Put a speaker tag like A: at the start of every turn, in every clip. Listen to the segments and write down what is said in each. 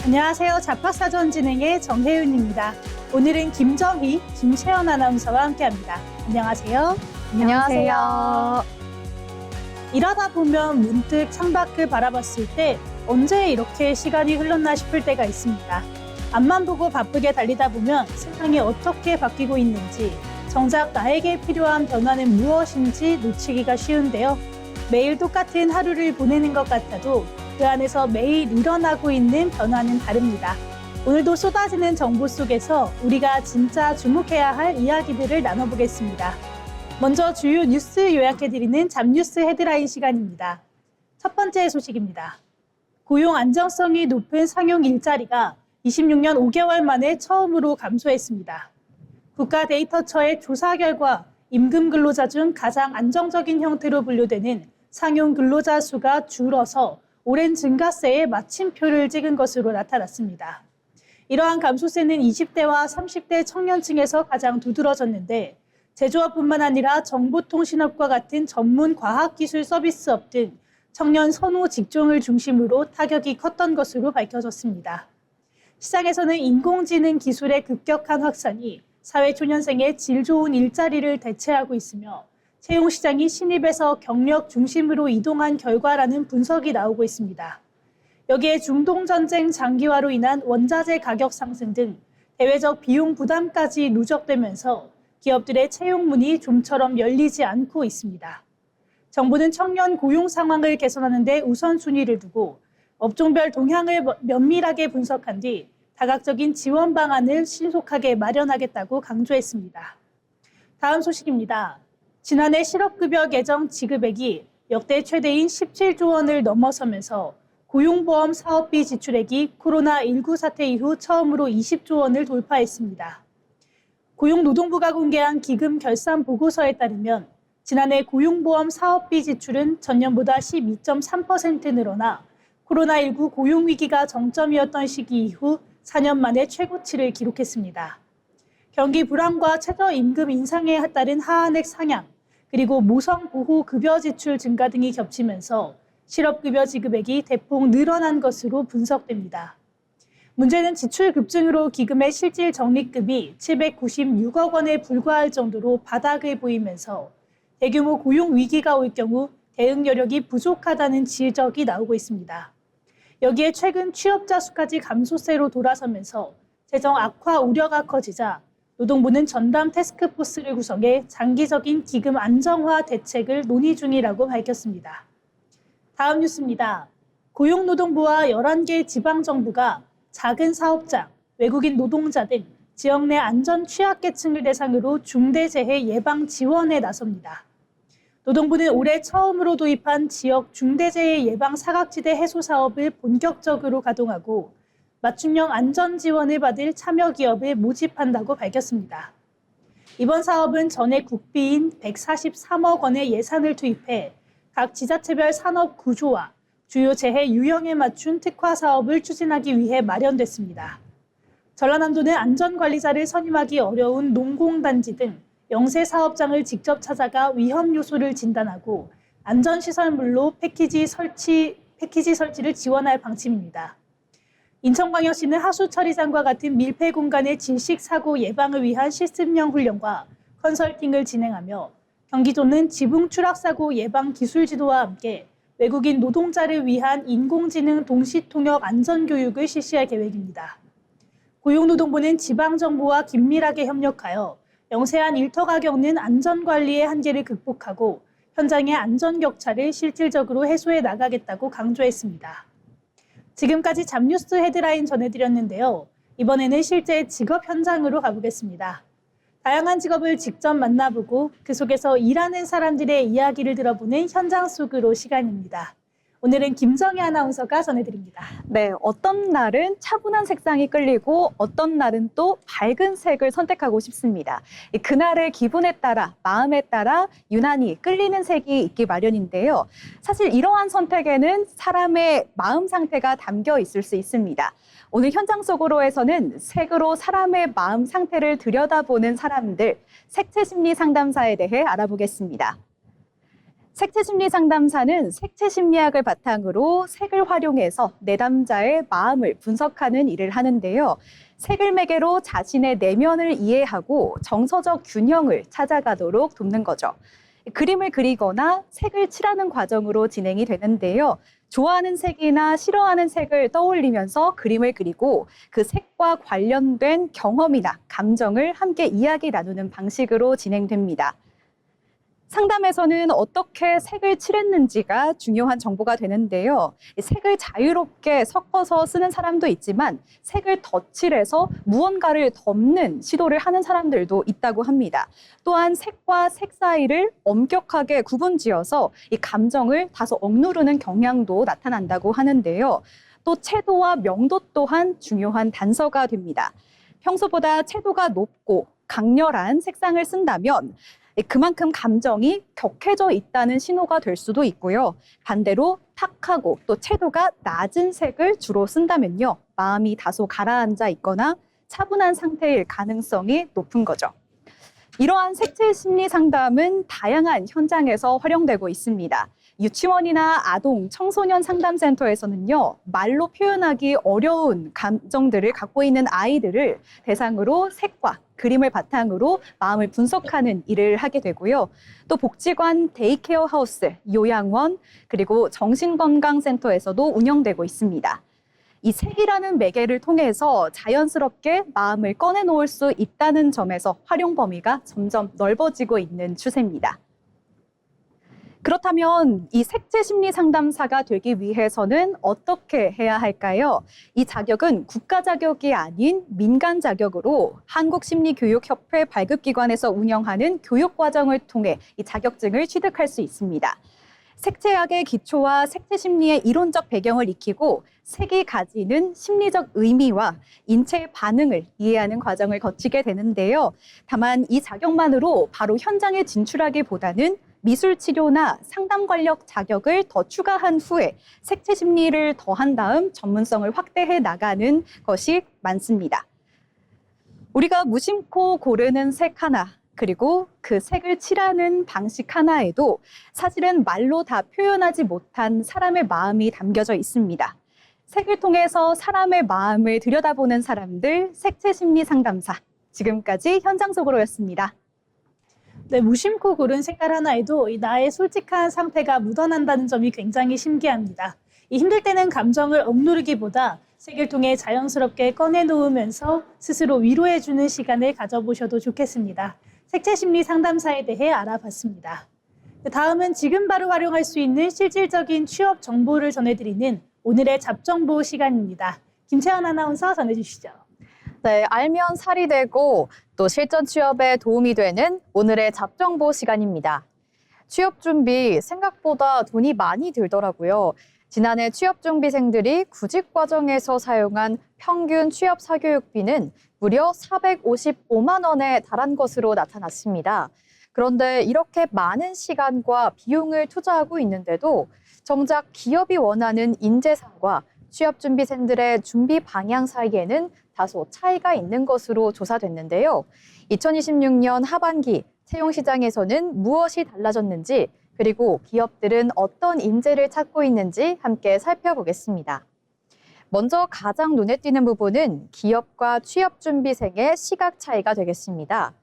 A: 안녕하세요. 잡학사전 진행의 정혜윤입니다. 오늘은 김정희, 김채연 아나운서와 함께합니다. 안녕하세요.
B: 안녕하세요.
A: 일하다 보면 문득 창밖을 바라봤을 때 언제 이렇게 시간이 흘렀나 싶을 때가 있습니다. 앞만 보고 바쁘게 달리다 보면 세상이 어떻게 바뀌고 있는지, 정작 나에게 필요한 변화는 무엇인지 놓치기가 쉬운데요. 매일 똑같은 하루를 보내는 것 같아도 그 안에서 매일 일어나고 있는 변화는 다릅니다. 오늘도 쏟아지는 정보 속에서 우리가 진짜 주목해야 할 이야기들을 나눠보겠습니다. 먼저 주요 뉴스 요약해드리는 잡뉴스 헤드라인 시간입니다. 첫 번째 소식입니다. 고용 안정성이 높은 상용 일자리가 26년 5개월 만에 처음으로 감소했습니다. 국가데이터처의 조사 결과 임금 근로자 중 가장 안정적인 형태로 분류되는 상용 근로자 수가 줄어서 오랜 증가세에 마침표를 찍은 것으로 나타났습니다. 이러한 감소세는 20대와 30대 청년층에서 가장 두드러졌는데 제조업뿐만 아니라 정보통신업과 같은 전문 과학기술 서비스업 등 청년 선호 직종을 중심으로 타격이 컸던 것으로 밝혀졌습니다. 시장에서는 인공지능 기술의 급격한 확산이 사회초년생의 질 좋은 일자리를 대체하고 있으며 채용시장이 신입에서 경력 중심으로 이동한 결과라는 분석이 나오고 있습니다. 여기에 중동전쟁 장기화로 인한 원자재 가격 상승 등 대외적 비용 부담까지 누적되면서 기업들의 채용문이 좀처럼 열리지 않고 있습니다. 정부는 청년 고용 상황을 개선하는 데 우선순위를 두고 업종별 동향을 면밀하게 분석한 뒤 다각적인 지원 방안을 신속하게 마련하겠다고 강조했습니다. 다음 소식입니다. 지난해 실업급여 개정 지급액이 역대 최대인 17조 원을 넘어서면서 고용보험 사업비 지출액이 코로나19 사태 이후 처음으로 20조 원을 돌파했습니다. 고용노동부가 공개한 기금 결산 보고서에 따르면 지난해 고용보험 사업비 지출은 전년보다 12.3% 늘어나 코로나19 고용위기가 정점이었던 시기 이후 4년 만에 최고치를 기록했습니다. 경기 불황과 최저임금 인상에 따른 하한액 상향, 그리고 모성보호급여 지출 증가 등이 겹치면서 실업급여 지급액이 대폭 늘어난 것으로 분석됩니다. 문제는 지출 급증으로 기금의 실질 적립금이 796억 원에 불과할 정도로 바닥을 보이면서 대규모 고용 위기가 올 경우 대응 여력이 부족하다는 지적이 나오고 있습니다. 여기에 최근 취업자 수까지 감소세로 돌아서면서 재정 악화 우려가 커지자 노동부는 전담 태스크포스를 구성해 장기적인 기금 안정화 대책을 논의 중이라고 밝혔습니다. 다음 뉴스입니다. 고용노동부와 11개 지방정부가 작은 사업장, 외국인 노동자 등 지역 내 안전 취약계층을 대상으로 중대재해 예방 지원에 나섭니다. 노동부는 올해 처음으로 도입한 지역 중대재해 예방 사각지대 해소 사업을 본격적으로 가동하고 맞춤형 안전 지원을 받을 참여 기업을 모집한다고 밝혔습니다. 이번 사업은 전액 국비인 143억 원의 예산을 투입해 각 지자체별 산업 구조와 주요 재해 유형에 맞춘 특화 사업을 추진하기 위해 마련됐습니다. 전라남도는 안전관리자를 선임하기 어려운 농공단지 등 영세 사업장을 직접 찾아가 위험 요소를 진단하고 안전시설물로 패키지 설치를 지원할 방침입니다. 인천광역시는 하수처리장과 같은 밀폐 공간의 질식 사고 예방을 위한 시스템형 훈련과 컨설팅을 진행하며 경기도는 지붕 추락 사고 예방 기술 지도와 함께 외국인 노동자를 위한 인공지능 동시통역 안전교육을 실시할 계획입니다. 고용노동부는 지방정부와 긴밀하게 협력하여 영세한 일터가 겪는 안전관리의 한계를 극복하고 현장의 안전격차를 실질적으로 해소해 나가겠다고 강조했습니다. 지금까지 잡뉴스 헤드라인 전해드렸는데요. 이번에는 실제 직업 현장으로 가보겠습니다. 다양한 직업을 직접 만나보고 그 속에서 일하는 사람들의 이야기를 들어보는 현장 속으로 시간입니다. 오늘은 김정희 아나운서가 전해드립니다.
B: 네, 어떤 날은 차분한 색상이 끌리고 어떤 날은 또 밝은 색을 선택하고 싶습니다. 그날의 기분에 따라, 마음에 따라 유난히 끌리는 색이 있기 마련인데요. 사실 이러한 선택에는 사람의 마음 상태가 담겨 있을 수 있습니다. 오늘 현장 속으로에서는 색으로 사람의 마음 상태를 들여다보는 사람들, 색채 심리 상담사에 대해 알아보겠습니다. 색채 심리 상담사는 색채 심리학을 바탕으로 색을 활용해서 내담자의 마음을 분석하는 일을 하는데요. 색을 매개로 자신의 내면을 이해하고 정서적 균형을 찾아가도록 돕는 거죠. 그림을 그리거나 색을 칠하는 과정으로 진행이 되는데요. 좋아하는 색이나 싫어하는 색을 떠올리면서 그림을 그리고 그 색과 관련된 경험이나 감정을 함께 이야기 나누는 방식으로 진행됩니다. 상담에서는 어떻게 색을 칠했는지가 중요한 정보가 되는데요. 색을 자유롭게 섞어서 쓰는 사람도 있지만 색을 덧칠해서 무언가를 덮는 시도를 하는 사람들도 있다고 합니다. 또한 색과 색 사이를 엄격하게 구분지어서 이 감정을 다소 억누르는 경향도 나타난다고 하는데요. 또 채도와 명도 또한 중요한 단서가 됩니다. 평소보다 채도가 높고 강렬한 색상을 쓴다면 그만큼 감정이 격해져 있다는 신호가 될 수도 있고요. 반대로 탁하고 또 채도가 낮은 색을 주로 쓴다면요. 마음이 다소 가라앉아 있거나 차분한 상태일 가능성이 높은 거죠. 이러한 색채 심리 상담은 다양한 현장에서 활용되고 있습니다. 유치원이나 아동, 청소년 상담센터에서는요, 말로 표현하기 어려운 감정들을 갖고 있는 아이들을 대상으로 색과 그림을 바탕으로 마음을 분석하는 일을 하게 되고요. 또 복지관, 데이케어 하우스, 요양원, 그리고 정신건강센터에서도 운영되고 있습니다. 이 색이라는 매개를 통해서 자연스럽게 마음을 꺼내놓을 수 있다는 점에서 활용 범위가 점점 넓어지고 있는 추세입니다. 그렇다면 이 색채 심리 상담사가 되기 위해서는 어떻게 해야 할까요? 이 자격은 국가 자격이 아닌 민간 자격으로 한국심리교육협회 발급기관에서 운영하는 교육과정을 통해 이 자격증을 취득할 수 있습니다. 색채학의 기초와 색채 심리의 이론적 배경을 익히고 색이 가지는 심리적 의미와 인체의 반응을 이해하는 과정을 거치게 되는데요. 다만 이 자격만으로 바로 현장에 진출하기보다는 미술 치료나 상담 관련 자격을 더 추가한 후에 색채 심리를 더한 다음 전문성을 확대해 나가는 것이 많습니다. 우리가 무심코 고르는 색 하나, 그리고 그 색을 칠하는 방식 하나에도 사실은 말로 다 표현하지 못한 사람의 마음이 담겨져 있습니다. 색을 통해서 사람의 마음을 들여다보는 사람들, 색채 심리 상담사. 지금까지 현장 속으로였습니다.
A: 네, 무심코 고른 색깔 하나에도 이 나의 솔직한 상태가 묻어난다는 점이 굉장히 신기합니다. 이 힘들 때는 감정을 억누르기보다 색을 통해 자연스럽게 꺼내놓으면서 스스로 위로해주는 시간을 가져보셔도 좋겠습니다. 색채 심리 상담사에 대해 알아봤습니다. 다음은 지금 바로 활용할 수 있는 실질적인 취업 정보를 전해드리는 오늘의 잡정보 시간입니다. 김채연 아나운서 전해주시죠.
C: 네, 알면 살이 되고 또 실전 취업에 도움이 되는 오늘의 잡정보 시간입니다. 취업 준비 생각보다 돈이 많이 들더라고요. 지난해 취업준비생들이 구직 과정에서 사용한 평균 취업 사교육비는 무려 455만 원에 달한 것으로 나타났습니다. 그런데 이렇게 많은 시간과 비용을 투자하고 있는데도 정작 기업이 원하는 인재상과 취업준비생들의 준비 방향 사이에는 다소 차이가 있는 것으로 조사됐는데요. 2026년 하반기 채용시장에서는 무엇이 달라졌는지, 그리고 기업들은 어떤 인재를 찾고 있는지 함께 살펴보겠습니다. 먼저 가장 눈에 띄는 부분은 기업과 취업준비생의 시각 차이가 되겠습니다.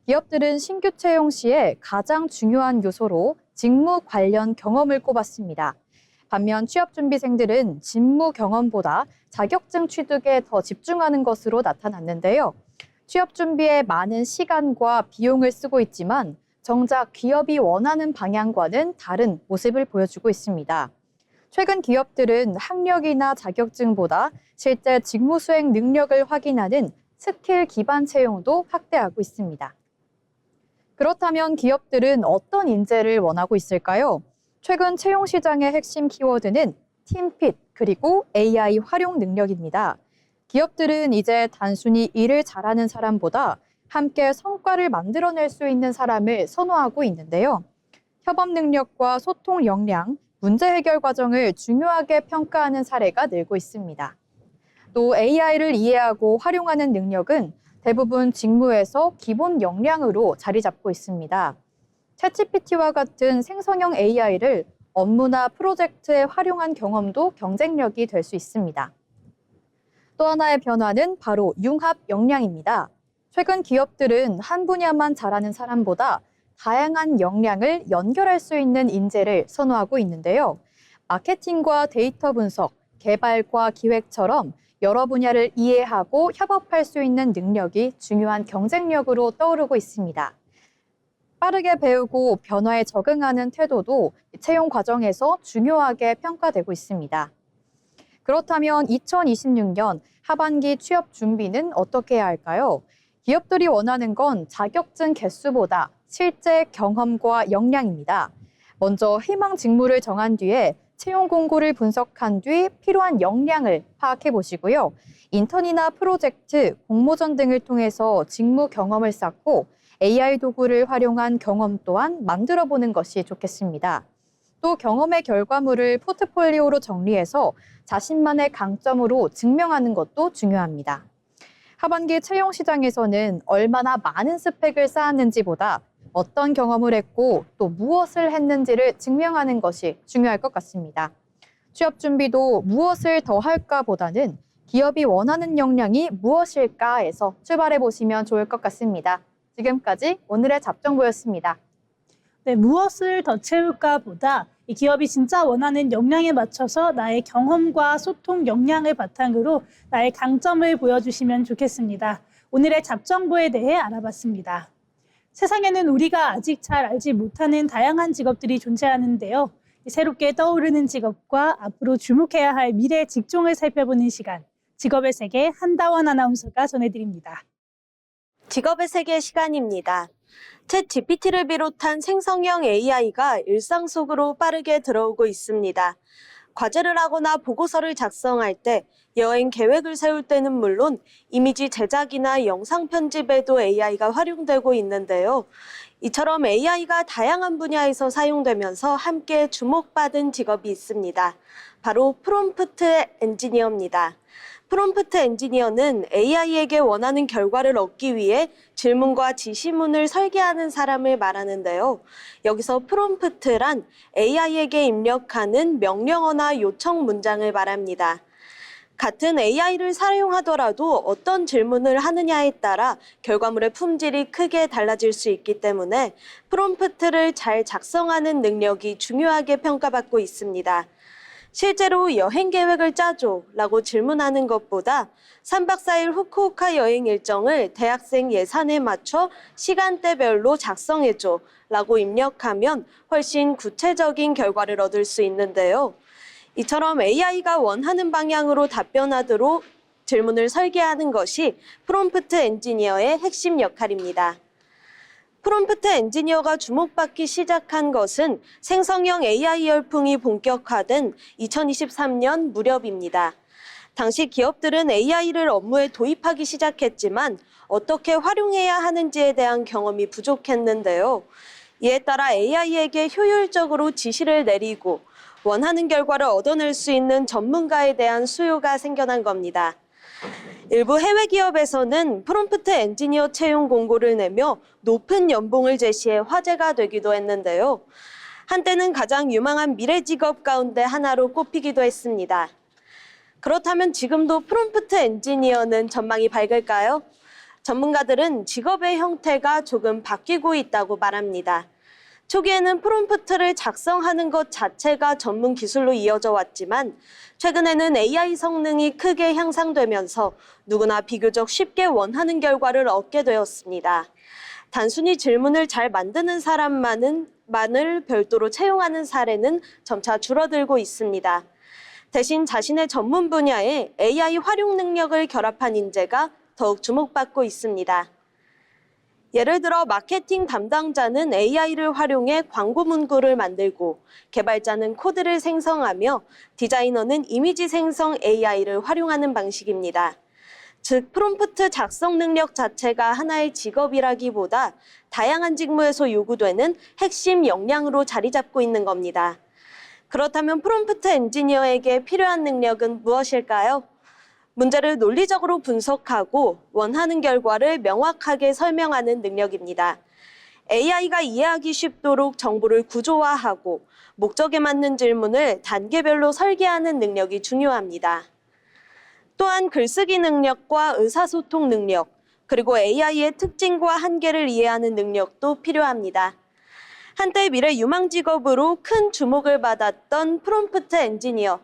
C: 기업들은 신규 채용 시에 가장 중요한 요소로 직무 관련 경험을 꼽았습니다. 반면 취업준비생들은 직무 경험보다 자격증 취득에 더 집중하는 것으로 나타났는데요. 취업 준비에 많은 시간과 비용을 쓰고 있지만 정작 기업이 원하는 방향과는 다른 모습을 보여주고 있습니다. 최근 기업들은 학력이나 자격증보다 실제 직무 수행 능력을 확인하는 스킬 기반 채용도 확대하고 있습니다. 그렇다면 기업들은 어떤 인재를 원하고 있을까요? 최근 채용 시장의 핵심 키워드는 팀핏 그리고 AI 활용 능력입니다. 기업들은 이제 단순히 일을 잘하는 사람보다 함께 성과를 만들어낼 수 있는 사람을 선호하고 있는데요. 협업 능력과 소통 역량, 문제 해결 과정을 중요하게 평가하는 사례가 늘고 있습니다. 또 AI를 이해하고 활용하는 능력은 대부분 직무에서 기본 역량으로 자리 잡고 있습니다. 챗GPT와 같은 생성형 AI를 업무나 프로젝트에 활용한 경험도 경쟁력이 될 수 있습니다. 또 하나의 변화는 바로 융합 역량입니다. 최근 기업들은 한 분야만 잘하는 사람보다 다양한 역량을 연결할 수 있는 인재를 선호하고 있는데요. 마케팅과 데이터 분석, 개발과 기획처럼 여러 분야를 이해하고 협업할 수 있는 능력이 중요한 경쟁력으로 떠오르고 있습니다. 빠르게 배우고 변화에 적응하는 태도도 채용 과정에서 중요하게 평가되고 있습니다. 그렇다면 2026년 하반기 취업 준비는 어떻게 해야 할까요? 기업들이 원하는 건 자격증 개수보다 실제 경험과 역량입니다. 먼저 희망 직무를 정한 뒤에 채용 공고를 분석한 뒤 필요한 역량을 파악해 보시고요. 인턴이나 프로젝트, 공모전 등을 통해서 직무 경험을 쌓고 AI 도구를 활용한 경험 또한 만들어 보는 것이 좋겠습니다. 또 경험의 결과물을 포트폴리오로 정리해서 자신만의 강점으로 증명하는 것도 중요합니다. 하반기 채용 시장에서는 얼마나 많은 스펙을 쌓았는지보다 어떤 경험을 했고 또 무엇을 했는지를 증명하는 것이 중요할 것 같습니다. 취업 준비도 무엇을 더 할까보다는 기업이 원하는 역량이 무엇일까에서 출발해 보시면 좋을 것 같습니다. 지금까지 오늘의 잡정보였습니다.
A: 네, 무엇을 더 채울까 보다 이 기업이 진짜 원하는 역량에 맞춰서 나의 경험과 소통 역량을 바탕으로 나의 강점을 보여주시면 좋겠습니다. 오늘의 잡정보에 대해 알아봤습니다. 세상에는 우리가 아직 잘 알지 못하는 다양한 직업들이 존재하는데요. 새롭게 떠오르는 직업과 앞으로 주목해야 할 미래 직종을 살펴보는 시간, 직업의 세계 한다원 아나운서가 전해드립니다.
D: 직업의 세계 시간입니다. 챗 GPT를 비롯한 생성형 AI가 일상 속으로 빠르게 들어오고 있습니다. 과제를 하거나 보고서를 작성할 때, 여행 계획을 세울 때는 물론 이미지 제작이나 영상 편집에도 AI가 활용되고 있는데요. 이처럼 AI가 다양한 분야에서 사용되면서 함께 주목받은 직업이 있습니다. 바로 프롬프트 엔지니어입니다. 프롬프트 엔지니어는 AI에게 원하는 결과를 얻기 위해 질문과 지시문을 설계하는 사람을 말하는데요. 여기서 프롬프트란 AI에게 입력하는 명령어나 요청 문장을 말합니다. 같은 AI를 사용하더라도 어떤 질문을 하느냐에 따라 결과물의 품질이 크게 달라질 수 있기 때문에 프롬프트를 잘 작성하는 능력이 중요하게 평가받고 있습니다. 실제로 여행 계획을 짜줘 라고 질문하는 것보다 3박 4일 후쿠오카 여행 일정을 대학생 예산에 맞춰 시간대별로 작성해줘 라고 입력하면 훨씬 구체적인 결과를 얻을 수 있는데요. 이처럼 AI가 원하는 방향으로 답변하도록 질문을 설계하는 것이 프롬프트 엔지니어의 핵심 역할입니다. 프롬프트 엔지니어가 주목받기 시작한 것은 생성형 AI 열풍이 본격화된 2023년 무렵입니다. 당시 기업들은 AI를 업무에 도입하기 시작했지만 어떻게 활용해야 하는지에 대한 경험이 부족했는데요. 이에 따라 AI에게 효율적으로 지시를 내리고 원하는 결과를 얻어낼 수 있는 전문가에 대한 수요가 생겨난 겁니다. 일부 해외 기업에서는 프롬프트 엔지니어 채용 공고를 내며 높은 연봉을 제시해 화제가 되기도 했는데요. 한때는 가장 유망한 미래 직업 가운데 하나로 꼽히기도 했습니다. 그렇다면 지금도 프롬프트 엔지니어는 전망이 밝을까요? 전문가들은 직업의 형태가 조금 바뀌고 있다고 말합니다. 초기에는 프롬프트를 작성하는 것 자체가 전문 기술로 이어져 왔지만 최근에는 AI 성능이 크게 향상되면서 누구나 비교적 쉽게 원하는 결과를 얻게 되었습니다. 단순히 질문을 잘 만드는 사람만을 별도로 채용하는 사례는 점차 줄어들고 있습니다. 대신 자신의 전문 분야에 AI 활용 능력을 결합한 인재가 더욱 주목받고 있습니다. 예를 들어 마케팅 담당자는 AI를 활용해 광고 문구를 만들고 개발자는 코드를 생성하며 디자이너는 이미지 생성 AI를 활용하는 방식입니다. 즉, 프롬프트 작성 능력 자체가 하나의 직업이라기보다 다양한 직무에서 요구되는 핵심 역량으로 자리 잡고 있는 겁니다. 그렇다면 프롬프트 엔지니어에게 필요한 능력은 무엇일까요? 문제를 논리적으로 분석하고 원하는 결과를 명확하게 설명하는 능력입니다. AI가 이해하기 쉽도록 정보를 구조화하고 목적에 맞는 질문을 단계별로 설계하는 능력이 중요합니다. 또한 글쓰기 능력과 의사소통 능력, 그리고 AI의 특징과 한계를 이해하는 능력도 필요합니다. 한때 미래 유망 직업으로 큰 주목을 받았던 프롬프트 엔지니어.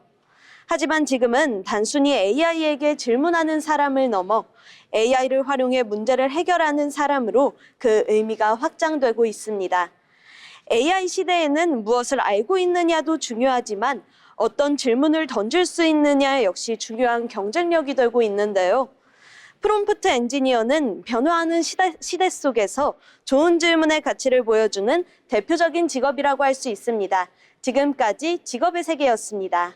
D: 하지만 지금은 단순히 AI에게 질문하는 사람을 넘어 AI를 활용해 문제를 해결하는 사람으로 그 의미가 확장되고 있습니다. AI 시대에는 무엇을 알고 있느냐도 중요하지만 어떤 질문을 던질 수 있느냐 역시 중요한 경쟁력이 되고 있는데요. 프롬프트 엔지니어는 변화하는 시대 속에서 좋은 질문의 가치를 보여주는 대표적인 직업이라고 할 수 있습니다. 지금까지 직업의 세계였습니다.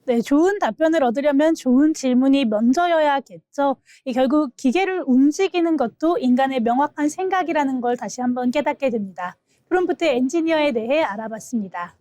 A: 네, 좋은 답변을 얻으려면 좋은 질문이 먼저여야겠죠. 결국 기계를 움직이는 것도 인간의 명확한 생각이라는 걸 다시 한번 깨닫게 됩니다. 프롬프트 엔지니어에 대해 알아봤습니다.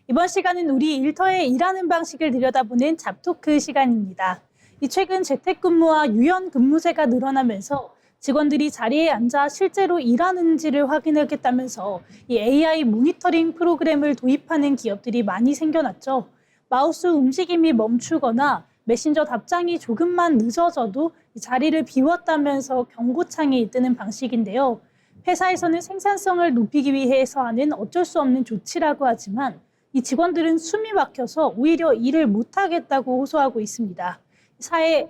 A: 이번 시간은 우리 일터의 일하는 방식을 들여다보는 잡토크 시간입니다. 최근 재택근무와 유연근무제가 늘어나면서 직원들이 자리에 앉아 실제로 일하는지를 확인하겠다면서 이 AI 모니터링 프로그램을 도입하는 기업들이 많이 생겨났죠. 마우스 움직임이 멈추거나 메신저 답장이 조금만 늦어져도 자리를 비웠다면서 경고창이 뜨는 방식인데요. 회사에서는 생산성을 높이기 위해서 하는 어쩔 수 없는 조치라고 하지만 이 직원들은 숨이 막혀서 오히려 일을 못하겠다고 호소하고 있습니다. 사내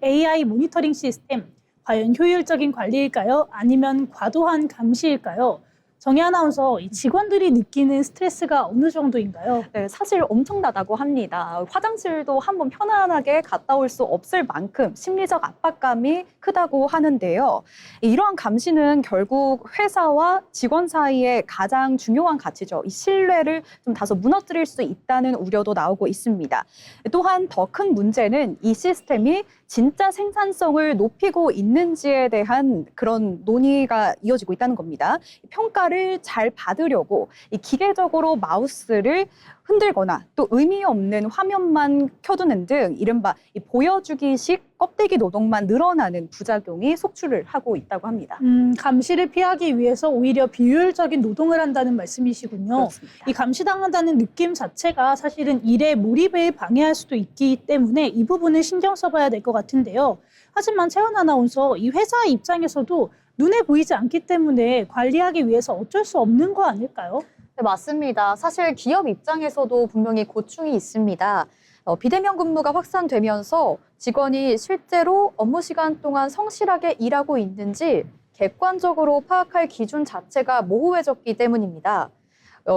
A: AI 모니터링 시스템, 과연 효율적인 관리일까요? 아니면 과도한 감시일까요? 정혜 아나운서, 이 직원들이 느끼는 스트레스가 어느 정도인가요?
B: 네, 사실 엄청나다고 합니다. 화장실도 한번 편안하게 갔다 올 수 없을 만큼 심리적 압박감이 크다고 하는데요. 이러한 감시는 결국 회사와 직원 사이의 가장 중요한 가치죠. 이 신뢰를 좀 다소 무너뜨릴 수 있다는 우려도 나오고 있습니다. 또한 더 큰 문제는 이 시스템이 진짜 생산성을 높이고 있는지에 대한 그런 논의가 이어지고 있다는 겁니다. 평가를 잘 받으려고 이 기계적으로 마우스를 흔들거나 또 의미 없는 화면만 켜두는 등 이른바 이 보여주기식 껍데기 노동만 늘어나는 부작용이 속출을 하고 있다고 합니다.
A: 감시를 피하기 위해서 오히려 비효율적인 노동을 한다는 말씀이시군요.
B: 그렇습니다.
A: 이 감시당한다는 느낌 자체가 사실은 일의 몰입을 방해할 수도 있기 때문에 이 부분을 신경 써봐야 될 것 같은데요. 하지만 채원 아나운서, 이 회사 입장에서도 눈에 보이지 않기 때문에 관리하기 위해서 어쩔 수 없는 거 아닐까요?
C: 네, 맞습니다. 사실 기업 입장에서도 분명히 고충이 있습니다. 비대면 근무가 확산되면서 직원이 실제로 업무 시간 동안 성실하게 일하고 있는지 객관적으로 파악할 기준 자체가 모호해졌기 때문입니다.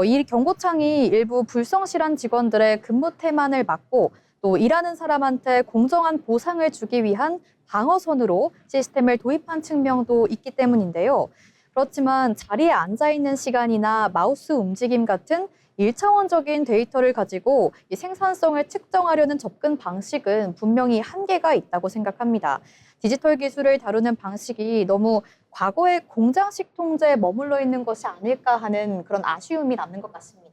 C: 이 경고창이 일부 불성실한 직원들의 근무 태만을 막고 또 일하는 사람한테 공정한 보상을 주기 위한 방어선으로 시스템을 도입한 측면도 있기 때문인데요. 그렇지만 자리에 앉아있는 시간이나 마우스 움직임 같은 1차원적인 데이터를 가지고 이 생산성을 측정하려는 접근 방식은 분명히 한계가 있다고 생각합니다. 디지털 기술을 다루는 방식이 너무 과거의 공장식 통제에 머물러 있는 것이 아닐까 하는 그런 아쉬움이 남는 것 같습니다.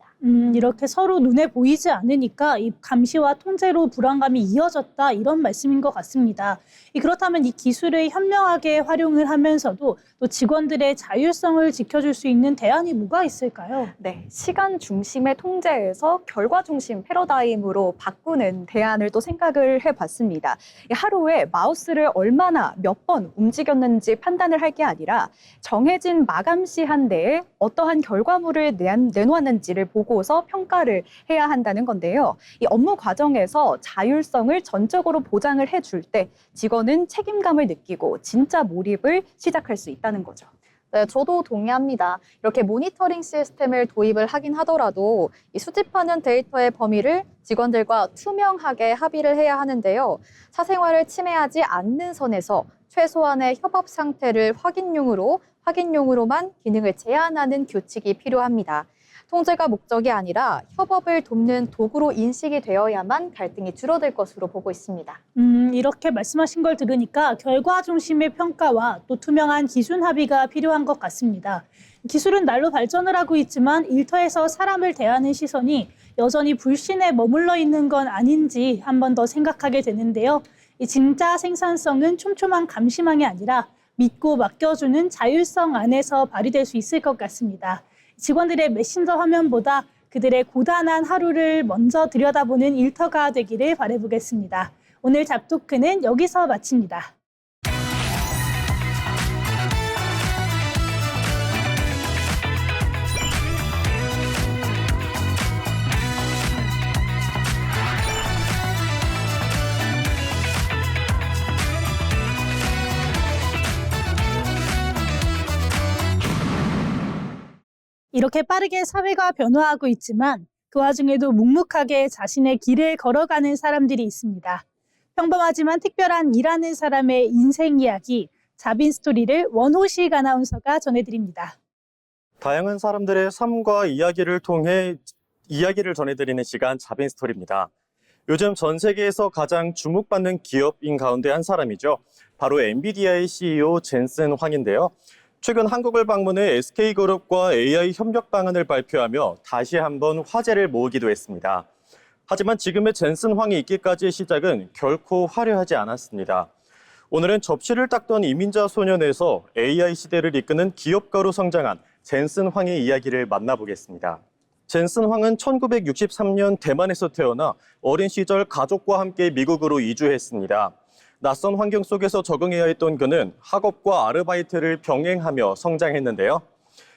A: 이렇게 서로 눈에 보이지 않으니까 이 감시와 통제로 불안감이 이어졌다, 이런 말씀인 것 같습니다. 그렇다면 이 기술을 현명하게 활용을 하면서도 또 직원들의 자율성을 지켜줄 수 있는 대안이 뭐가 있을까요?
B: 네, 시간 중심의 통제에서 결과 중심 패러다임으로 바꾸는 대안을 또 생각을 해봤습니다. 하루에 마우스를 얼마나 몇 번 움직였는지 판단을 할 게 아니라 정해진 마감 시한 내에 어떠한 결과물을 내놓았는지를 보고서 평가를 해야 한다는 건데요. 이 업무 과정에서 자율성을 전적으로 보장을 해줄 때 직원은 책임감을 느끼고 진짜 몰입을 시작할 수 있다는 거죠.
C: 네, 저도 동의합니다. 이렇게 모니터링 시스템을 도입을 하긴 하더라도 이 수집하는 데이터의 범위를 직원들과 투명하게 합의를 해야 하는데요. 사생활을 침해하지 않는 선에서 최소한의 협업 상태를 확인용으로만 기능을 제한하는 규칙이 필요합니다. 통제가 목적이 아니라 협업을 돕는 도구로 인식이 되어야만 갈등이 줄어들 것으로 보고 있습니다.
A: 이렇게 말씀하신 걸 들으니까 결과 중심의 평가와 또 투명한 기준 합의가 필요한 것 같습니다. 기술은 날로 발전을 하고 있지만 일터에서 사람을 대하는 시선이 여전히 불신에 머물러 있는 건 아닌지 한 번 더 생각하게 되는데요. 이 진짜 생산성은 촘촘한 감시망이 아니라 믿고 맡겨주는 자율성 안에서 발휘될 수 있을 것 같습니다. 직원들의 메신저 화면보다 그들의 고단한 하루를 먼저 들여다보는 일터가 되기를 바라보겠습니다. 오늘 잡토크는 여기서 마칩니다. 이렇게 빠르게 사회가 변화하고 있지만 그 와중에도 묵묵하게 자신의 길을 걸어가는 사람들이 있습니다. 평범하지만 특별한 일하는 사람의 인생 이야기, 자빈 스토리를 원호식 아나운서가 전해드립니다.
E: 다양한 사람들의 삶과 이야기를 통해 이야기를 전해드리는 시간 자빈 스토리입니다. 요즘 전 세계에서 가장 주목받는 기업인 가운데 한 사람이죠. 바로 엔비디아의 CEO 젠슨 황인데요. 최근 한국을 방문해 SK그룹과 AI 협력 방안을 발표하며 다시 한번 화제를 모으기도 했습니다. 하지만 지금의 젠슨 황이 있기까지의 시작은 결코 화려하지 않았습니다. 오늘은 접시를 닦던 이민자 소년에서 AI 시대를 이끄는 기업가로 성장한 젠슨 황의 이야기를 만나보겠습니다. 젠슨 황은 1963년 대만에서 태어나 어린 시절 가족과 함께 미국으로 이주했습니다. 낯선 환경 속에서 적응해야 했던 그는 학업과 아르바이트를 병행하며 성장했는데요.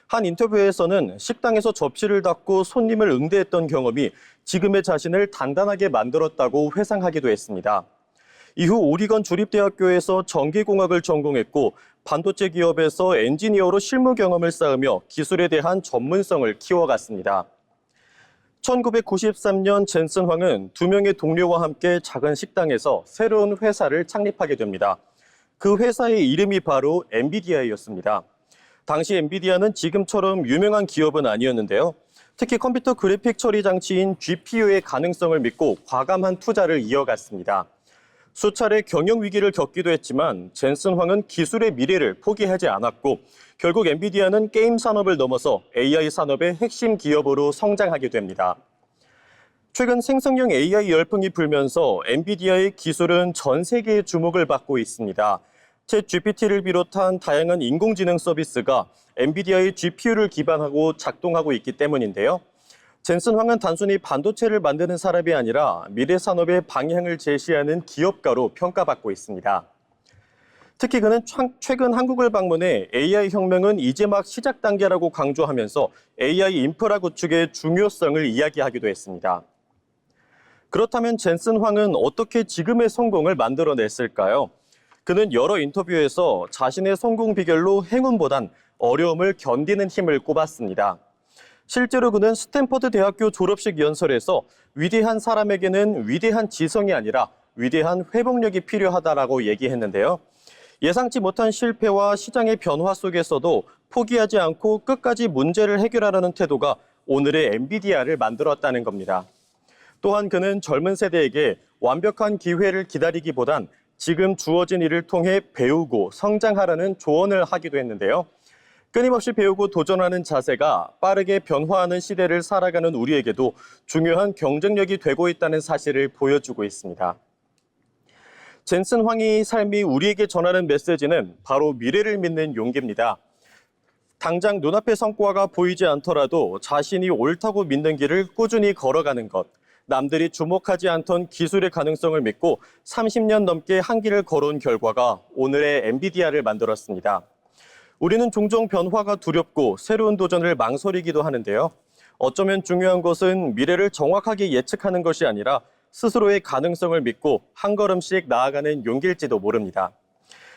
E: 한 인터뷰에서는 식당에서 접시를 닦고 손님을 응대했던 경험이 지금의 자신을 단단하게 만들었다고 회상하기도 했습니다. 이후 오리건 주립대학교에서 전기공학을 전공했고 반도체 기업에서 엔지니어로 실무 경험을 쌓으며 기술에 대한 전문성을 키워갔습니다. 1993년 젠슨 황은 두 명의 동료와 함께 작은 식당에서 새로운 회사를 창립하게 됩니다. 그 회사의 이름이 바로 엔비디아였습니다. 당시 엔비디아는 지금처럼 유명한 기업은 아니었는데요. 특히 컴퓨터 그래픽 처리 장치인 GPU의 가능성을 믿고 과감한 투자를 이어갔습니다. 수차례 경영 위기를 겪기도 했지만 젠슨 황은 기술의 미래를 포기하지 않았고 결국 엔비디아는 게임 산업을 넘어서 AI 산업의 핵심 기업으로 성장하게 됩니다. 최근 생성형 AI 열풍이 불면서 엔비디아의 기술은 전 세계의 주목을 받고 있습니다. 챗GPT를 비롯한 다양한 인공지능 서비스가 엔비디아의 GPU를 기반하고 작동하고 있기 때문인데요. 젠슨 황은 단순히 반도체를 만드는 사람이 아니라 미래 산업의 방향을 제시하는 기업가로 평가받고 있습니다. 특히 그는 최근 한국을 방문해 AI 혁명은 이제 막 시작 단계라고 강조하면서 AI 인프라 구축의 중요성을 이야기하기도 했습니다. 그렇다면 젠슨 황은 어떻게 지금의 성공을 만들어냈을까요? 그는 여러 인터뷰에서 자신의 성공 비결로 행운보단 어려움을 견디는 힘을 꼽았습니다. 실제로 그는 스탠퍼드 대학교 졸업식 연설에서 위대한 사람에게는 위대한 지성이 아니라 위대한 회복력이 필요하다라고 얘기했는데요. 예상치 못한 실패와 시장의 변화 속에서도 포기하지 않고 끝까지 문제를 해결하려는 태도가 오늘의 엔비디아를 만들었다는 겁니다. 또한 그는 젊은 세대에게 완벽한 기회를 기다리기보단 지금 주어진 일을 통해 배우고 성장하라는 조언을 하기도 했는데요. 끊임없이 배우고 도전하는 자세가 빠르게 변화하는 시대를 살아가는 우리에게도 중요한 경쟁력이 되고 있다는 사실을 보여주고 있습니다. 젠슨 황의 삶이 우리에게 전하는 메시지는 바로 미래를 믿는 용기입니다. 당장 눈앞의 성과가 보이지 않더라도 자신이 옳다고 믿는 길을 꾸준히 걸어가는 것, 남들이 주목하지 않던 기술의 가능성을 믿고 30년 넘게 한 길을 걸어온 결과가 오늘의 엔비디아를 만들었습니다. 우리는 종종 변화가 두렵고 새로운 도전을 망설이기도 하는데요. 어쩌면 중요한 것은 미래를 정확하게 예측하는 것이 아니라 스스로의 가능성을 믿고 한 걸음씩 나아가는 용기일지도 모릅니다.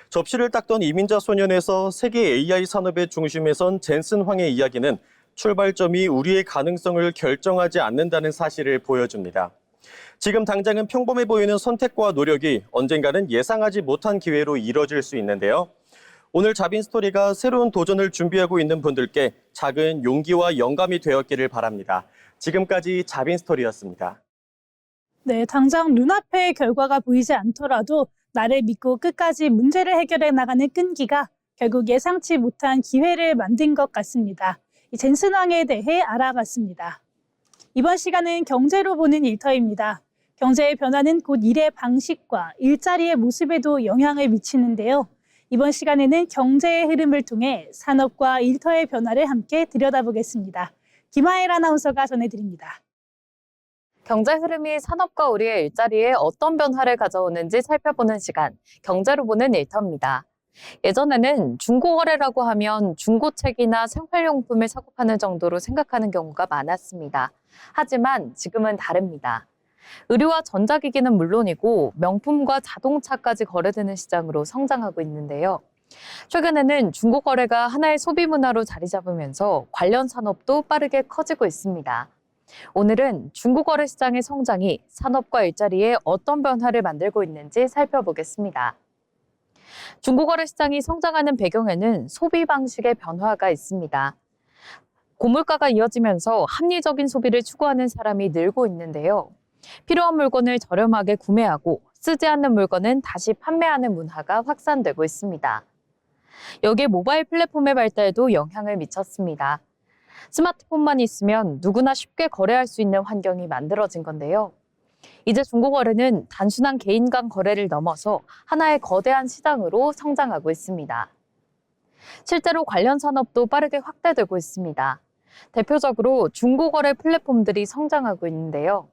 E: 접시를 닦던 이민자 소년에서 세계 AI 산업의 중심에 선 젠슨 황의 이야기는 출발점이 우리의 가능성을 결정하지 않는다는 사실을 보여줍니다. 지금 당장은 평범해 보이는 선택과 노력이 언젠가는 예상하지 못한 기회로 이뤄질 수 있는데요. 오늘 자빈 스토리가 새로운 도전을 준비하고 있는 분들께 작은 용기와 영감이 되었기를 바랍니다. 지금까지 자빈 스토리였습니다.
A: 네, 당장 눈앞의 결과가 보이지 않더라도 나를 믿고 끝까지 문제를 해결해 나가는 끈기가 결국 예상치 못한 기회를 만든 것 같습니다. 이 젠슨 황에 대해 알아봤습니다. 이번 시간은 경제로 보는 일터입니다. 경제의 변화는 곧 일의 방식과 일자리의 모습에도 영향을 미치는데요. 이번 시간에는 경제의 흐름을 통해 산업과 일터의 변화를 함께 들여다보겠습니다. 김하일 아나운서가 전해드립니다.
C: 경제 흐름이 산업과 우리의 일자리에 어떤 변화를 가져오는지 살펴보는 시간, 경제로 보는 일터입니다. 예전에는 중고거래라고 하면 중고책이나 생활용품을 사고 파는 정도로 생각하는 경우가 많았습니다. 하지만 지금은 다릅니다. 의류와 전자기기는 물론이고 명품과 자동차까지 거래되는 시장으로 성장하고 있는데요. 최근에는 중고거래가 하나의 소비 문화로 자리 잡으면서 관련 산업도 빠르게 커지고 있습니다. 오늘은 중고거래 시장의 성장이 산업과 일자리에 어떤 변화를 만들고 있는지 살펴보겠습니다. 중고거래 시장이 성장하는 배경에는 소비 방식의 변화가 있습니다. 고물가가 이어지면서 합리적인 소비를 추구하는 사람이 늘고 있는데요. 필요한 물건을 저렴하게 구매하고 쓰지 않는 물건은 다시 판매하는 문화가 확산되고 있습니다. 여기에 모바일 플랫폼의 발달도 영향을 미쳤습니다. 스마트폰만 있으면 누구나 쉽게 거래할 수 있는 환경이 만들어진 건데요. 이제 중고거래는 단순한 개인 간 거래를 넘어서 하나의 거대한 시장으로 성장하고 있습니다. 실제로 관련 산업도 빠르게 확대되고 있습니다. 대표적으로 중고거래 플랫폼들이 성장하고 있는데요.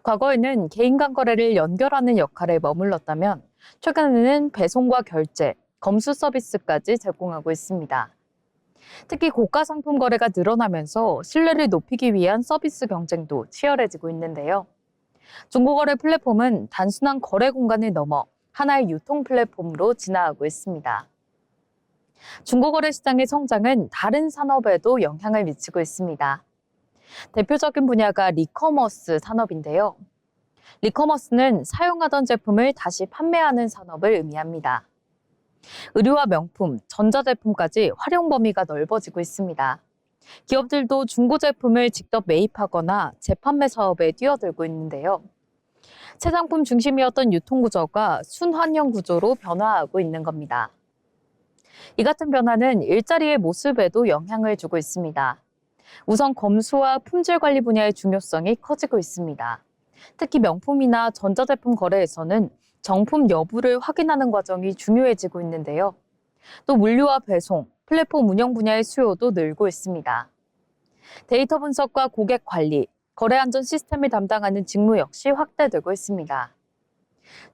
C: 과거에는 개인 간 거래를 연결하는 역할에 머물렀다면 최근에는 배송과 결제, 검수 서비스까지 제공하고 있습니다. 특히 고가 상품 거래가 늘어나면서 신뢰를 높이기 위한 서비스 경쟁도 치열해지고 있는데요. 중고거래 플랫폼은 단순한 거래 공간을 넘어 하나의 유통 플랫폼으로 진화하고 있습니다. 중고거래 시장의 성장은 다른 산업에도 영향을 미치고 있습니다. 대표적인 분야가 리커머스 산업인데요. 리커머스는 사용하던 제품을 다시 판매하는 산업을 의미합니다. 의류와 명품, 전자제품까지 활용 범위가 넓어지고 있습니다. 기업들도 중고 제품을 직접 매입하거나 재판매 사업에 뛰어들고 있는데요. 새 상품 중심이었던 유통구조가 순환형 구조로 변화하고 있는 겁니다. 이 같은 변화는 일자리의 모습에도 영향을 주고 있습니다. 우선 검수와 품질 관리 분야의 중요성이 커지고 있습니다. 특히 명품이나 전자제품 거래에서는 정품 여부를 확인하는 과정이 중요해지고 있는데요. 또 물류와 배송, 플랫폼 운영 분야의 수요도 늘고 있습니다. 데이터 분석과 고객 관리, 거래 안전 시스템을 담당하는 직무 역시 확대되고 있습니다.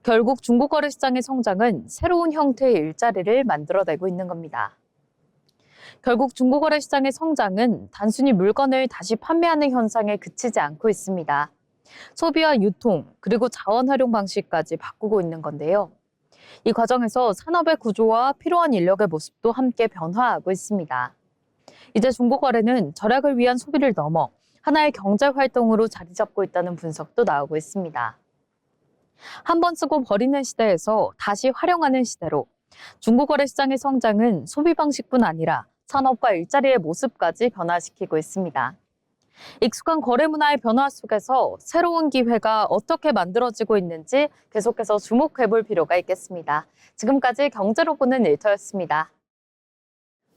C: 결국 중고거래 시장의 성장은 새로운 형태의 일자리를 만들어내고 있는 겁니다. 결국 중고거래 시장의 성장은 단순히 물건을 다시 판매하는 현상에 그치지 않고 있습니다. 소비와 유통, 그리고 자원 활용 방식까지 바꾸고 있는 건데요. 이 과정에서 산업의 구조와 필요한 인력의 모습도 함께 변화하고 있습니다. 이제 중고거래는 절약을 위한 소비를 넘어 하나의 경제 활동으로 자리 잡고 있다는 분석도 나오고 있습니다. 한 번 쓰고 버리는 시대에서 다시 활용하는 시대로 중고거래 시장의 성장은 소비 방식뿐 아니라 산업과 일자리의 모습까지 변화시키고 있습니다. 익숙한 거래 문화의 변화 속에서 새로운 기회가 어떻게 만들어지고 있는지 계속해서 주목해 볼 필요가 있겠습니다. 지금까지 경제로 보는 일터였습니다.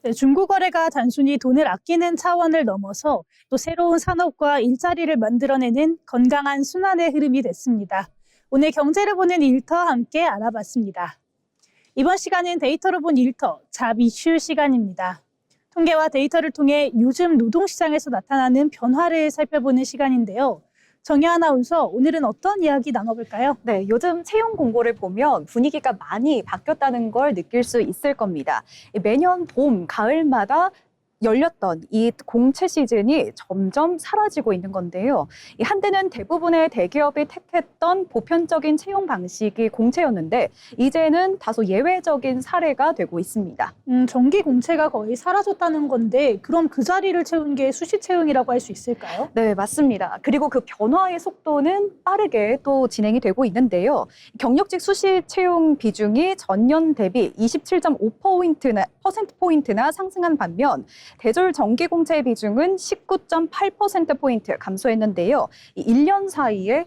A: 네, 중고거래가 단순히 돈을 아끼는 차원을 넘어서 또 새로운 산업과 일자리를 만들어내는 건강한 순환의 흐름이 됐습니다. 오늘 경제를 보는 일터 함께 알아봤습니다. 이번 시간은 데이터로 본 일터, 잡 이슈 시간입니다. 통계와 데이터를 통해 요즘 노동시장에서 나타나는 변화를 살펴보는 시간인데요. 정희 아나운서, 오늘은 어떤 이야기 나눠볼까요?
B: 네, 요즘 채용 공고를 보면 분위기가 많이 바뀌었다는 걸 느낄 수 있을 겁니다. 매년 봄, 가을마다 열렸던 이 공채 시즌이 점점 사라지고 있는 건데요. 한때는 대부분의 대기업이 택했던 보편적인 채용 방식이 공채였는데 이제는 다소 예외적인 사례가 되고 있습니다.
A: 정기 공채가 거의 사라졌다는 건데 그럼 그 자리를 채운 게 수시 채용이라고 할 수 있을까요?
B: 네, 맞습니다. 그리고 그 변화의 속도는 빠르게 또 진행이 되고 있는데요. 경력직 수시 채용 비중이 전년 대비 27.5%포인트나 상승한 반면 대졸 정기 공채의 비중은 19.8%포인트 감소했는데요. 1년 사이에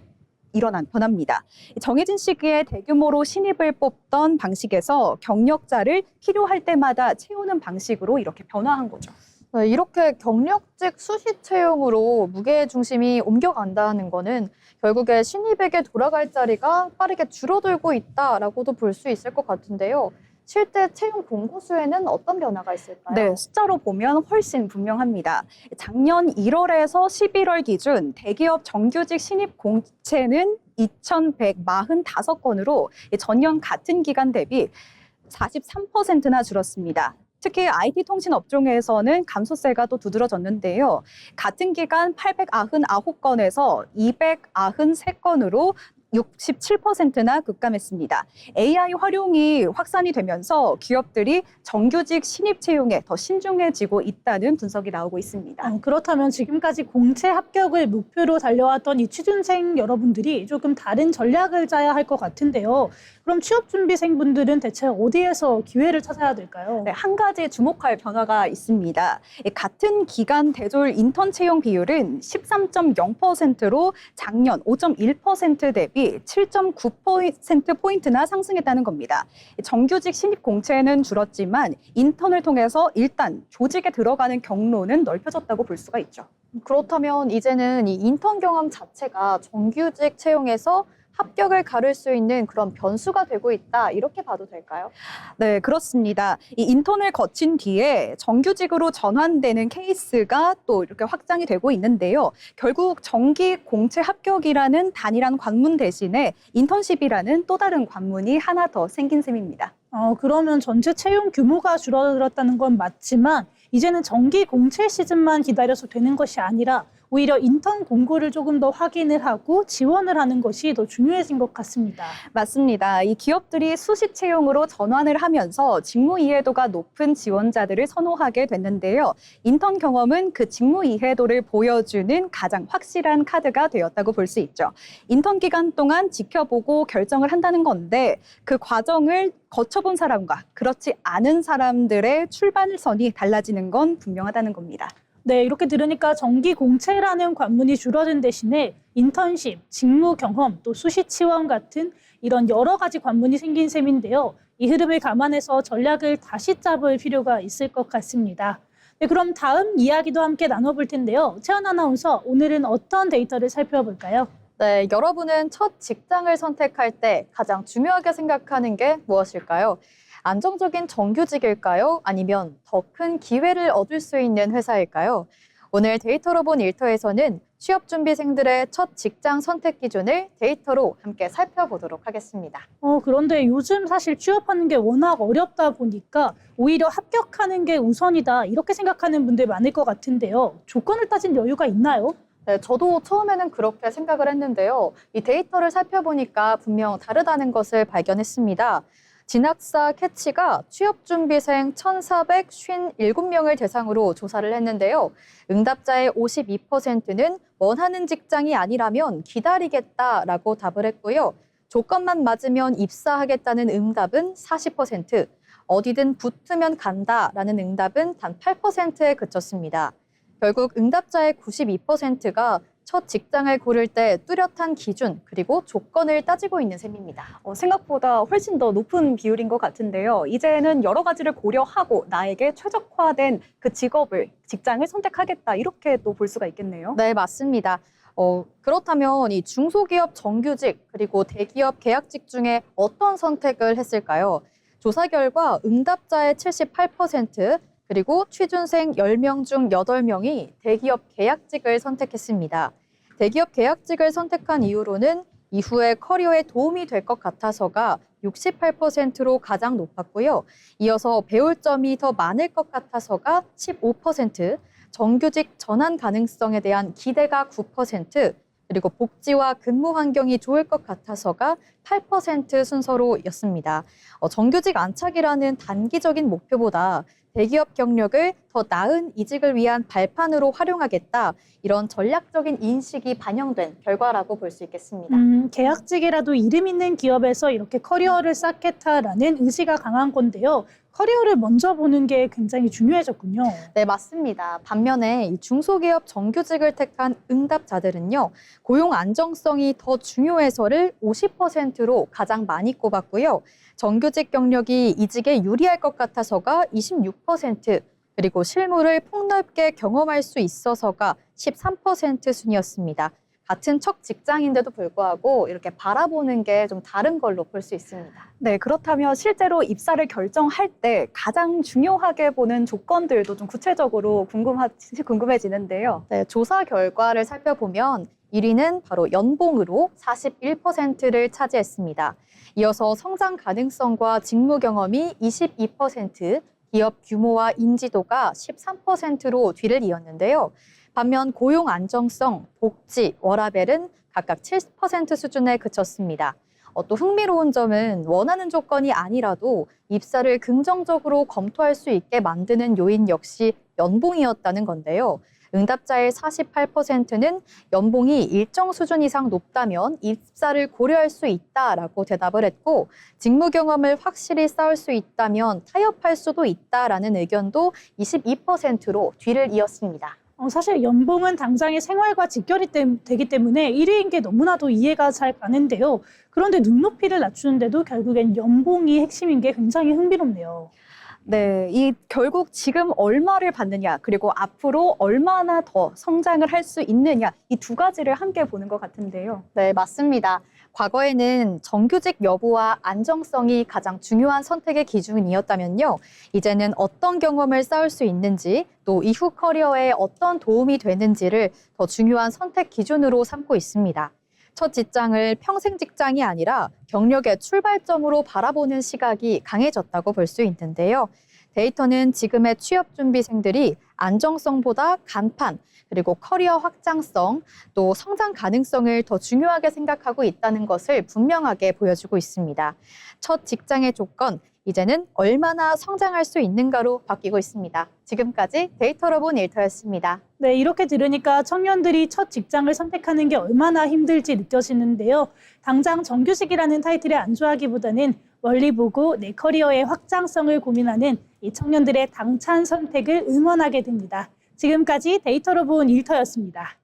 B: 일어난 변화입니다. 정해진 시기에 대규모로 신입을 뽑던 방식에서 경력자를 필요할 때마다 채우는 방식으로 이렇게 변화한 거죠.
C: 네, 이렇게 경력직 수시 채용으로 무게 중심이 옮겨간다는 거는 결국에 신입에게 돌아갈 자리가 빠르게 줄어들고 있다라고도 볼 수 있을 것 같은데요. 실제 채용 공고 수에는 어떤 변화가 있을까요?
B: 네, 숫자로 보면 훨씬 분명합니다. 작년 1월에서 11월 기준 대기업 정규직 신입 공채는 2,145건으로 전년 같은 기간 대비 43%나 줄었습니다. 특히 IT 통신 업종에서는 감소세가 또 두드러졌는데요. 같은 기간 899건에서 293건으로 67%나 급감했습니다. AI 활용이 확산이 되면서 기업들이 정규직 신입 채용에 더 신중해지고 있다는 분석이 나오고 있습니다.
A: 그렇다면 지금까지 공채 합격을 목표로 달려왔던 이 취준생 여러분들이 조금 다른 전략을 짜야 할 것 같은데요. 그럼 취업준비생분들은 대체 어디에서 기회를 찾아야 될까요?
B: 네, 한 가지 주목할 변화가 있습니다. 같은 기간 대졸 인턴 채용 비율은 13.0%로 작년 5.1% 대비 7.9%포인트나 상승했다는 겁니다. 정규직 신입 공채는 줄었지만 인턴을 통해서 일단 조직에 들어가는 경로는 넓혀졌다고 볼 수가 있죠.
C: 그렇다면 이제는 이 인턴 경험 자체가 정규직 채용에서 합격을 가를 수 있는 그런 변수가 되고 있다, 이렇게 봐도 될까요?
B: 네, 그렇습니다. 이 인턴을 거친 뒤에 정규직으로 전환되는 케이스가 또 이렇게 확장이 되고 있는데요. 결국 정기 공채 합격이라는 단일한 관문 대신에 인턴십이라는 또 다른 관문이 하나 더 생긴 셈입니다.
A: 그러면 전체 채용 규모가 줄어들었다는 건 맞지만 이제는 정기 공채 시즌만 기다려서 되는 것이 아니라 오히려 인턴 공고를 조금 더 확인을 하고 지원을 하는 것이 더 중요해진 것 같습니다.
B: 맞습니다. 이 기업들이 수시 채용으로 전환을 하면서 직무 이해도가 높은 지원자들을 선호하게 됐는데요. 인턴 경험은 그 직무 이해도를 보여주는 가장 확실한 카드가 되었다고 볼 수 있죠. 인턴 기간 동안 지켜보고 결정을 한다는 건데 그 과정을 거쳐본 사람과 그렇지 않은 사람들의 출발선이 달라지는 건 분명하다는 겁니다.
A: 네, 이렇게 들으니까 정기 공채라는 관문이 줄어든 대신에 인턴십, 직무 경험, 또 수시 지원 같은 이런 여러 가지 관문이 생긴 셈인데요. 이 흐름을 감안해서 전략을 다시 짜볼 필요가 있을 것 같습니다. 네, 그럼 다음 이야기도 함께 나눠볼 텐데요. 채연 아나운서, 오늘은 어떤 데이터를 살펴볼까요?
C: 네, 여러분은 첫 직장을 선택할 때 가장 중요하게 생각하는 게 무엇일까요? 안정적인 정규직일까요? 아니면 더 큰 기회를 얻을 수 있는 회사일까요? 오늘 데이터로 본 일터에서는 취업준비생들의 첫 직장 선택 기준을 데이터로 함께 살펴보도록 하겠습니다.
A: 그런데 요즘 사실 취업하는 게 워낙 어렵다 보니까 오히려 합격하는 게 우선이다, 이렇게 생각하는 분들 많을 것 같은데요. 조건을 따진 여유가 있나요?
C: 네, 저도 처음에는 그렇게 생각을 했는데요. 이 데이터를 살펴보니까 분명 다르다는 것을 발견했습니다. 진학사 캐치가 취업준비생 1,457명을 대상으로 조사를 했는데요. 응답자의 52%는 원하는 직장이 아니라면 기다리겠다라고 답을 했고요. 조건만 맞으면 입사하겠다는 응답은 40%, 어디든 붙으면 간다라는 응답은 단 8%에 그쳤습니다. 결국 응답자의 92%가 첫 직장을 고를 때 뚜렷한 기준 그리고 조건을 따지고 있는 셈입니다.
B: 생각보다 훨씬 더 높은 비율인 것 같은데요. 이제는 여러 가지를 고려하고 나에게 최적화된 그 직장을 선택하겠다, 이렇게 또 볼 수가 있겠네요.
C: 네, 맞습니다. 그렇다면 이 중소기업 정규직 그리고 대기업 계약직 중에 어떤 선택을 했을까요? 조사 결과 응답자의 78%, 그리고 취준생 10명 중 8명이 대기업 계약직을 선택했습니다. 대기업 계약직을 선택한 이유로는 이후에 커리어에 도움이 될 것 같아서가 68%로 가장 높았고요. 이어서 배울 점이 더 많을 것 같아서가 15%, 정규직 전환 가능성에 대한 기대가 9%, 그리고 복지와 근무 환경이 좋을 것 같아서가 8% 순서로였습니다. 정규직 안착이라는 단기적인 목표보다 대기업 경력을 더 나은 이직을 위한 발판으로 활용하겠다, 이런 전략적인 인식이 반영된 결과라고 볼 수 있겠습니다.
A: 계약직이라도 이름 있는 기업에서 이렇게 커리어를 쌓겠다라는 의지가 강한 건데요. 커리어를 먼저 보는 게 굉장히 중요해졌군요.
C: 네, 맞습니다. 반면에 이 중소기업 정규직을 택한 응답자들은요, 고용 안정성이 더 중요해서를 50%로 가장 많이 꼽았고요. 정규직 경력이 이직에 유리할 것 같아서가 26%, 그리고 실무를 폭넓게 경험할 수 있어서가 13% 순이었습니다. 같은 첫 직장인데도 불구하고 이렇게 바라보는 게 좀 다른 걸로 볼 수 있습니다.
B: 네, 그렇다면 실제로 입사를 결정할 때 가장 중요하게 보는 조건들도 좀 구체적으로 궁금해지는데요.
C: 네, 조사 결과를 살펴보면 1위는 바로 연봉으로 41%를 차지했습니다. 이어서 성장 가능성과 직무 경험이 22%, 기업 규모와 인지도가 13%로 뒤를 이었는데요. 반면 고용 안정성, 복지, 워라밸은 각각 7% 수준에 그쳤습니다. 또 흥미로운 점은 원하는 조건이 아니라도 입사를 긍정적으로 검토할 수 있게 만드는 요인 역시 연봉이었다는 건데요. 응답자의 48%는 연봉이 일정 수준 이상 높다면 입사를 고려할 수 있다라고 대답을 했고, 직무 경험을 확실히 쌓을 수 있다면 타협할 수도 있다라는 의견도 22%로 뒤를 이었습니다.
A: 사실 연봉은 당장의 생활과 직결이 되기 때문에 1위인 게 너무나도 이해가 잘 가는데요. 그런데 눈높이를 낮추는데도 결국엔 연봉이 핵심인 게 굉장히 흥미롭네요.
B: 네, 결국 지금 얼마를 받느냐, 그리고 앞으로 얼마나 더 성장을 할 수 있느냐, 이 두 가지를 함께 보는 것 같은데요.
C: 네, 맞습니다. 과거에는 정규직 여부와 안정성이 가장 중요한 선택의 기준이었다면요. 이제는 어떤 경험을 쌓을 수 있는지, 또 이후 커리어에 어떤 도움이 되는지를 더 중요한 선택 기준으로 삼고 있습니다. 첫 직장을 평생 직장이 아니라 경력의 출발점으로 바라보는 시각이 강해졌다고 볼 수 있는데요. 데이터는 지금의 취업준비생들이 안정성보다 간판, 그리고 커리어 확장성, 또 성장 가능성을 더 중요하게 생각하고 있다는 것을 분명하게 보여주고 있습니다. 첫 직장의 조건, 이제는 얼마나 성장할 수 있는가로 바뀌고 있습니다. 지금까지 데이터로 본 일터였습니다.
A: 네, 이렇게 들으니까 청년들이 첫 직장을 선택하는 게 얼마나 힘들지 느껴지는데요. 당장 정규직이라는 타이틀에 안주하기보다는 멀리 보고 내 커리어의 확장성을 고민하는 이 청년들의 당찬 선택을 응원하게 됩니다. 지금까지 데이터로 본 일터였습니다.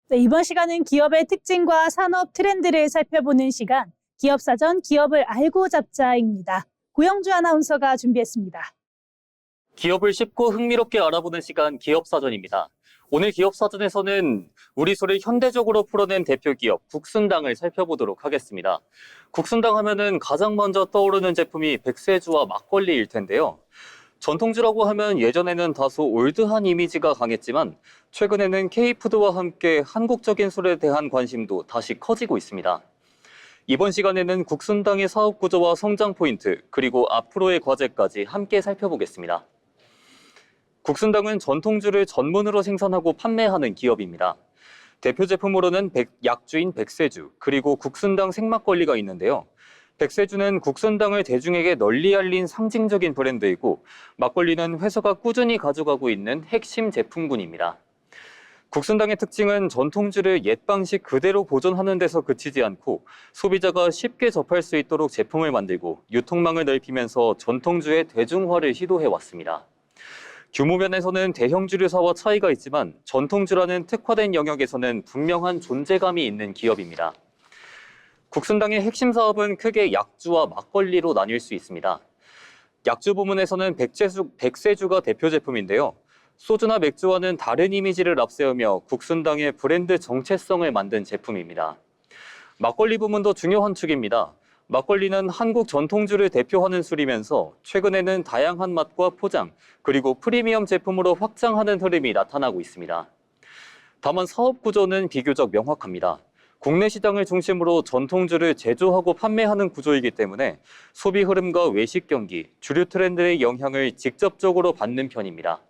A: 네, 이번 시간은 기업의 특징과 산업 트렌드를 살펴보는 시간, 기업사전 기업을 알고 잡자입니다. 고영주 아나운서가 준비했습니다.
F: 기업을 쉽고 흥미롭게 알아보는 시간 기업사전입니다. 오늘 기업사전에서는 우리 소를 현대적으로 풀어낸 대표 기업 국순당을 살펴보도록 하겠습니다. 국순당 하면은 가장 먼저 떠오르는 제품이 백세주와 막걸리일 텐데요. 전통주라고 하면 예전에는 다소 올드한 이미지가 강했지만 최근에는 K푸드와 함께 한국적인 술에 대한 관심도 다시 커지고 있습니다. 이번 시간에는 국순당의 사업 구조와 성장 포인트, 그리고 앞으로의 과제까지 함께 살펴보겠습니다. 국순당은 전통주를 전문으로 생산하고 판매하는 기업입니다. 대표 제품으로는 약주인 백세주, 그리고 국순당 생막걸리가 있는데요. 백세주는 국순당을 대중에게 널리 알린 상징적인 브랜드이고, 막걸리는 회사가 꾸준히 가져가고 있는 핵심 제품군입니다. 국순당의 특징은 전통주를 옛 방식 그대로 보존하는 데서 그치지 않고 소비자가 쉽게 접할 수 있도록 제품을 만들고 유통망을 넓히면서 전통주의 대중화를 시도해왔습니다. 규모 면에서는 대형주류사와 차이가 있지만 전통주라는 특화된 영역에서는 분명한 존재감이 있는 기업입니다. 국순당의 핵심 사업은 크게 약주와 막걸리로 나뉠 수 있습니다. 약주 부문에서는 백세주가 대표 제품인데요. 소주나 맥주와는 다른 이미지를 앞세우며 국순당의 브랜드 정체성을 만든 제품입니다. 막걸리 부문도 중요한 축입니다. 막걸리는 한국 전통주를 대표하는 술이면서 최근에는 다양한 맛과 포장, 그리고 프리미엄 제품으로 확장하는 흐름이 나타나고 있습니다. 다만 사업 구조는 비교적 명확합니다. 국내 시장을 중심으로 전통주를 제조하고 판매하는 구조이기 때문에 소비 흐름과 외식 경기, 주류 트렌드의 영향을 직접적으로 받는 편입니다.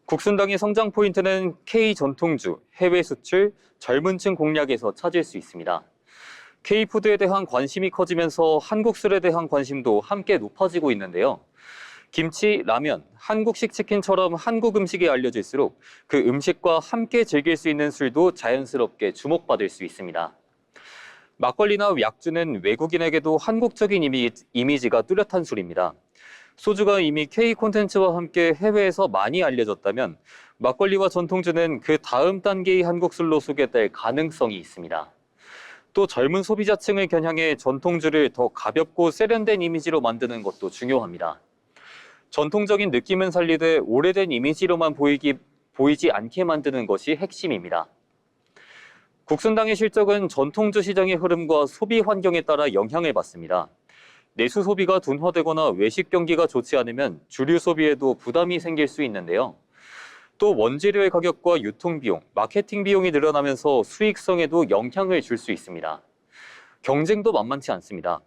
F: 국순당의 성장 포인트는 K 전통주, 해외 수출, 젊은 층 공략에서 찾을 수 있습니다. K푸드에 대한 관심이 커지면서 한국 술에 대한 관심도 함께 높아지고 있는데요. 김치, 라면, 한국식 치킨처럼 한국 음식이 알려질수록 그 음식과 함께 즐길 수 있는 술도 자연스럽게 주목받을 수 있습니다. 막걸리나 약주는 외국인에게도 한국적인 이미지가 뚜렷한 술입니다. 소주가 이미 K 콘텐츠와 함께 해외에서 많이 알려졌다면 막걸리와 전통주는 그 다음 단계의 한국술로 소개될 가능성이 있습니다. 또 젊은 소비자층을 겨냥해 전통주를 더 가볍고 세련된 이미지로 만드는 것도 중요합니다. 전통적인 느낌은 살리되 오래된 이미지로만 보이지 않게 만드는 것이 핵심입니다. 국순당의 실적은 전통주 시장의 흐름과 소비 환경에 따라 영향을 받습니다. 내수 소비가 둔화되거나 외식 경기가 좋지 않으면 주류 소비에도 부담이 생길 수 있는데요. 또 원재료의 가격과 유통비용, 마케팅 비용이 늘어나면서 수익성에도 영향을 줄 수 있습니다. 경쟁도 만만치 않습니다.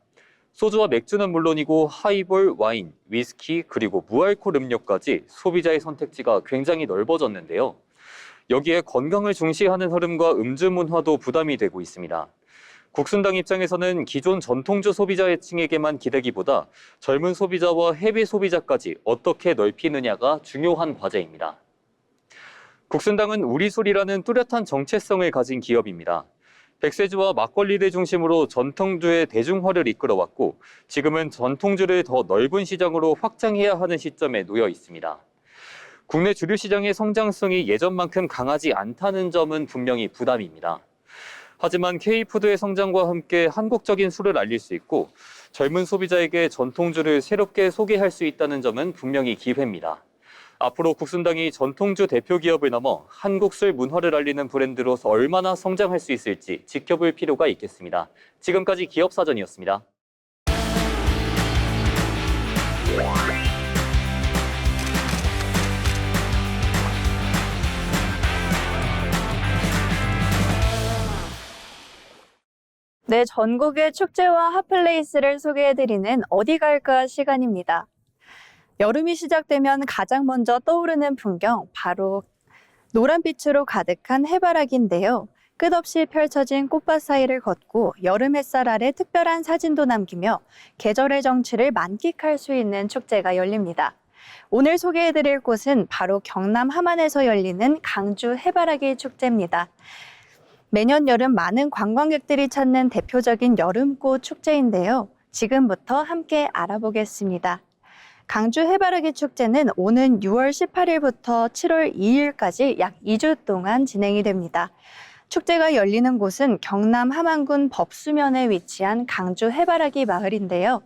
F: 소주와 맥주는 물론이고 하이볼, 와인, 위스키, 그리고 무알콜 음료까지 소비자의 선택지가 굉장히 넓어졌는데요. 여기에 건강을 중시하는 흐름과 음주 문화도 부담이 되고 있습니다. 국순당 입장에서는 기존 전통주 소비자층에게만 기대기보다 젊은 소비자와 해외 소비자까지 어떻게 넓히느냐가 중요한 과제입니다. 국순당은 우리술이라는 뚜렷한 정체성을 가진 기업입니다. 백세주와 막걸리를 중심으로 전통주의 대중화를 이끌어왔고 지금은 전통주를 더 넓은 시장으로 확장해야 하는 시점에 놓여 있습니다. 국내 주류 시장의 성장성이 예전만큼 강하지 않다는 점은 분명히 부담입니다. 하지만 K푸드의 성장과 함께 한국적인 술을 알릴 수 있고 젊은 소비자에게 전통주를 새롭게 소개할 수 있다는 점은 분명히 기회입니다. 앞으로 국순당이 전통주 대표 기업을 넘어 한국 술 문화를 알리는 브랜드로서 얼마나 성장할 수 있을지 지켜볼 필요가 있겠습니다. 지금까지 기업사전이었습니다.
C: 네, 전국의 축제와 핫플레이스를 소개해드리는 어디 갈까 시간입니다. 여름이 시작되면 가장 먼저 떠오르는 풍경, 바로 노란빛으로 가득한 해바라기인데요. 끝없이 펼쳐진 꽃밭 사이를 걷고 여름 햇살 아래 특별한 사진도 남기며 계절의 정취를 만끽할 수 있는 축제가 열립니다. 오늘 소개해드릴 곳은 바로 경남 함안에서 열리는 강주 해바라기 축제입니다. 매년 여름 많은 관광객들이 찾는 대표적인 여름꽃 축제인데요. 지금부터 함께 알아보겠습니다. 강주 해바라기 축제는 오는 6월 18일부터 7월 2일까지 약 2주 동안 진행이 됩니다. 축제가 열리는 곳은 경남 함안군 법수면에 위치한 강주 해바라기 마을인데요.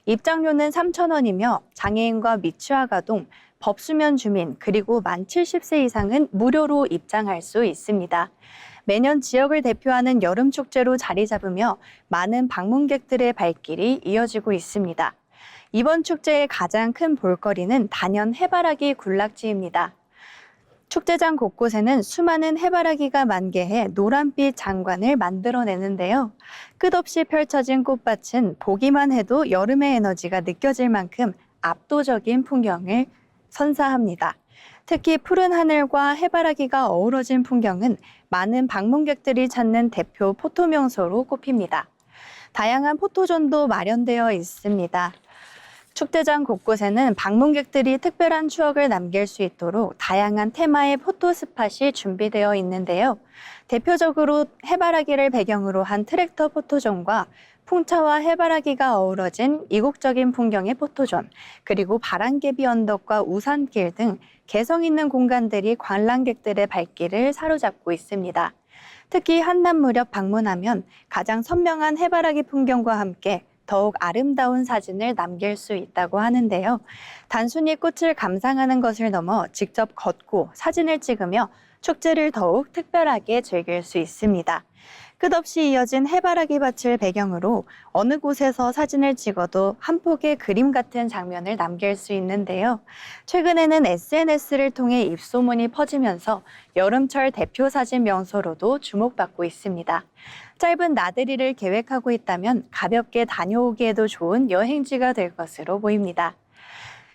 C: 입장료는 3,000원이며 장애인과 미취학아동, 법수면 주민, 그리고 만 70세 이상은 무료로 입장할 수 있습니다. 매년 지역을 대표하는 여름 축제로 자리 잡으며 많은 방문객들의 발길이 이어지고 있습니다. 이번 축제의 가장 큰 볼거리는 단연 해바라기 군락지입니다. 축제장 곳곳에는 수많은 해바라기가 만개해 노란빛 장관을 만들어내는데요. 끝없이 펼쳐진 꽃밭은 보기만 해도 여름의 에너지가 느껴질 만큼 압도적인 풍경을 선사합니다. 특히 푸른 하늘과 해바라기가 어우러진 풍경은 많은 방문객들이 찾는 대표 포토 명소로 꼽힙니다. 다양한 포토존도 마련되어 있습니다. 축제장 곳곳에는 방문객들이 특별한 추억을 남길 수 있도록 다양한 테마의 포토 스팟이 준비되어 있는데요. 대표적으로 해바라기를 배경으로 한 트랙터 포토존과 풍차와 해바라기가 어우러진 이국적인 풍경의 포토존, 그리고 바람개비 언덕과 우산길 등 개성 있는 공간들이 관람객들의 발길을 사로잡고 있습니다. 특히 한낮 무렵 방문하면 가장 선명한 해바라기 풍경과 함께 더욱 아름다운 사진을 남길 수 있다고 하는데요. 단순히 꽃을 감상하는 것을 넘어 직접 걷고 사진을 찍으며 축제를 더욱 특별하게 즐길 수 있습니다. 끝없이 이어진 해바라기 밭을 배경으로 어느 곳에서 사진을 찍어도 한 폭의 그림 같은 장면을 남길 수 있는데요. 최근에는 SNS를 통해 입소문이 퍼지면서 여름철 대표 사진 명소로도 주목받고 있습니다. 짧은 나들이를 계획하고 있다면 가볍게 다녀오기에도 좋은 여행지가 될 것으로 보입니다.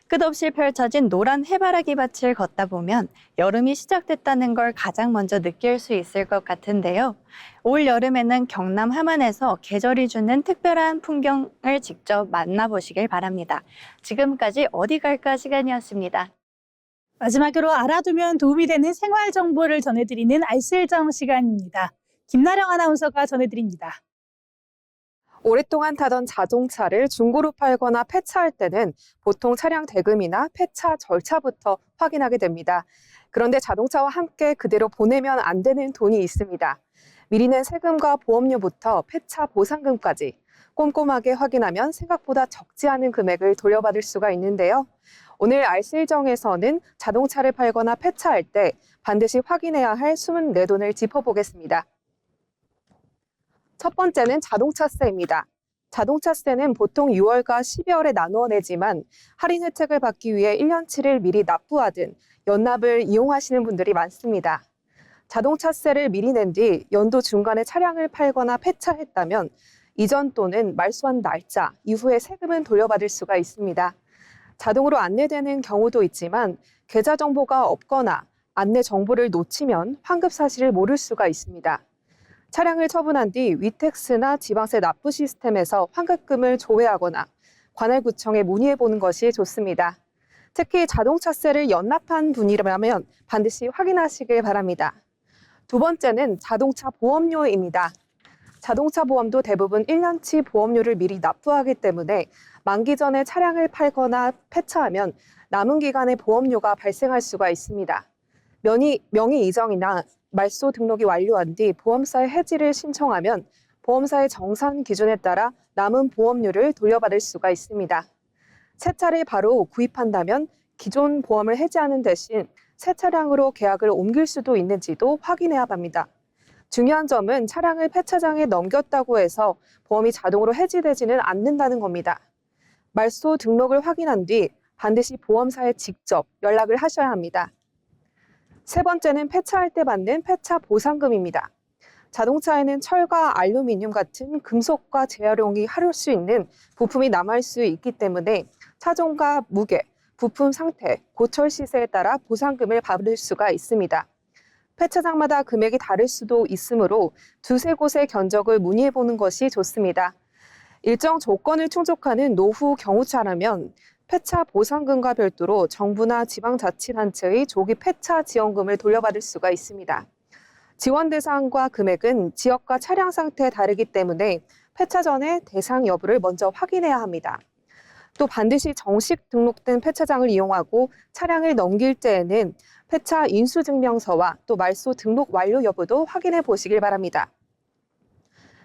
C: 끝없이 펼쳐진 노란 해바라기 밭을 걷다 보면 여름이 시작됐다는 걸 가장 먼저 느낄 수 있을 것 같은데요. 올 여름에는 경남 함안에서 계절이 주는 특별한 풍경을 직접 만나보시길 바랍니다. 지금까지 어디 갈까 시간이었습니다.
A: 마지막으로 알아두면 도움이 되는 생활 정보를 전해드리는 알쓸정 시간입니다. 김나령 아나운서가 전해드립니다.
G: 오랫동안 타던 자동차를 중고로 팔거나 폐차할 때는 보통 차량 대금이나 폐차 절차부터 확인하게 됩니다. 그런데 자동차와 함께 그대로 보내면 안 되는 돈이 있습니다. 미리 낸 세금과 보험료부터 폐차 보상금까지 꼼꼼하게 확인하면 생각보다 적지 않은 금액을 돌려받을 수가 있는데요. 오늘 알쓸정에서는 자동차를 팔거나 폐차할 때 반드시 확인해야 할 숨은 내돈을 짚어보겠습니다. 첫 번째는 자동차세입니다. 자동차세는 보통 6월과 12월에 나누어 내지만 할인 혜택을 받기 위해 1년치를 미리 납부하든 연납을 이용하시는 분들이 많습니다. 자동차세를 미리 낸 뒤 연도 중간에 차량을 팔거나 폐차했다면 이전 또는 말소한 날짜 이후에 세금은 돌려받을 수가 있습니다. 자동으로 안내되는 경우도 있지만 계좌 정보가 없거나 안내 정보를 놓치면 환급 사실을 모를 수가 있습니다. 차량을 처분한 뒤 위택스나 지방세 납부 시스템에서 환급금을 조회하거나 관할구청에 문의해보는 것이 좋습니다. 특히 자동차세를 연납한 분이라면 반드시 확인하시길 바랍니다. 두 번째는 자동차 보험료입니다. 자동차 보험도 대부분 1년치 보험료를 미리 납부하기 때문에 만기 전에 차량을 팔거나 폐차하면 남은 기간에 보험료가 발생할 수가 있습니다. 명의 이정이나 말소 등록이 완료한 뒤 보험사에 해지를 신청하면 보험사의 정산 기준에 따라 남은 보험료를 돌려받을 수가 있습니다. 새 차를 바로 구입한다면 기존 보험을 해지하는 대신 새 차량으로 계약을 옮길 수도 있는지도 확인해야 합니다. 중요한 점은 차량을 폐차장에 넘겼다고 해서 보험이 자동으로 해지되지는 않는다는 겁니다. 말소 등록을 확인한 뒤 반드시 보험사에 직접 연락을 하셔야 합니다. 세 번째는 폐차할 때 받는 폐차 보상금입니다. 자동차에는 철과 알루미늄 같은 금속과 재활용이 하를 수 있는 부품이 남을 수 있기 때문에 차종과 무게, 부품 상태, 고철 시세에 따라 보상금을 받을 수가 있습니다. 폐차장마다 금액이 다를 수도 있으므로 두세 곳의 견적을 문의해보는 것이 좋습니다. 일정 조건을 충족하는 노후 경우차라면 폐차 보상금과 별도로 정부나 지방자치단체의 조기 폐차 지원금을 돌려받을 수가 있습니다. 지원 대상과 금액은 지역과 차량 상태에 다르기 때문에 폐차 전에 대상 여부를 먼저 확인해야 합니다. 또 반드시 정식 등록된 폐차장을 이용하고 차량을 넘길 때에는 폐차 인수증명서와 또 말소 등록 완료 여부도 확인해 보시길 바랍니다.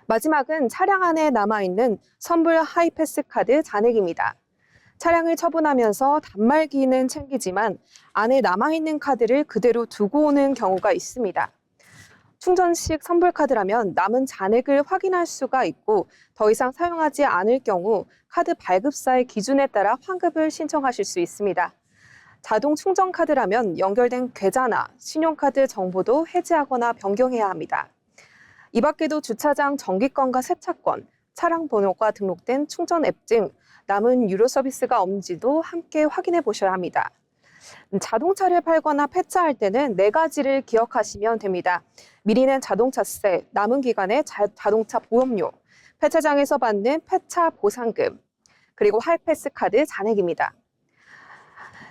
G: 마지막은 차량 안에 남아있는 선불 하이패스 카드 잔액입니다. 차량을 처분하면서 단말기는 챙기지만 안에 남아있는 카드를 그대로 두고 오는 경우가 있습니다. 충전식 선불카드라면 남은 잔액을 확인할 수가 있고 더 이상 사용하지 않을 경우 카드 발급사의 기준에 따라 환급을 신청하실 수 있습니다. 자동 충전카드라면 연결된 계좌나 신용카드 정보도 해지하거나 변경해야 합니다. 이 밖에도 주차장 정기권과 세차권, 차량 번호가 등록된 충전 앱 등 남은 유료 서비스가 없는지도 함께 확인해 보셔야 합니다. 자동차를 팔거나 폐차할 때는 4가지를 기억하시면 됩니다. 미리 낸 자동차세, 남은 기간의 자동차 보험료, 폐차장에서 받는 폐차 보상금, 그리고 하이패스 카드 잔액입니다.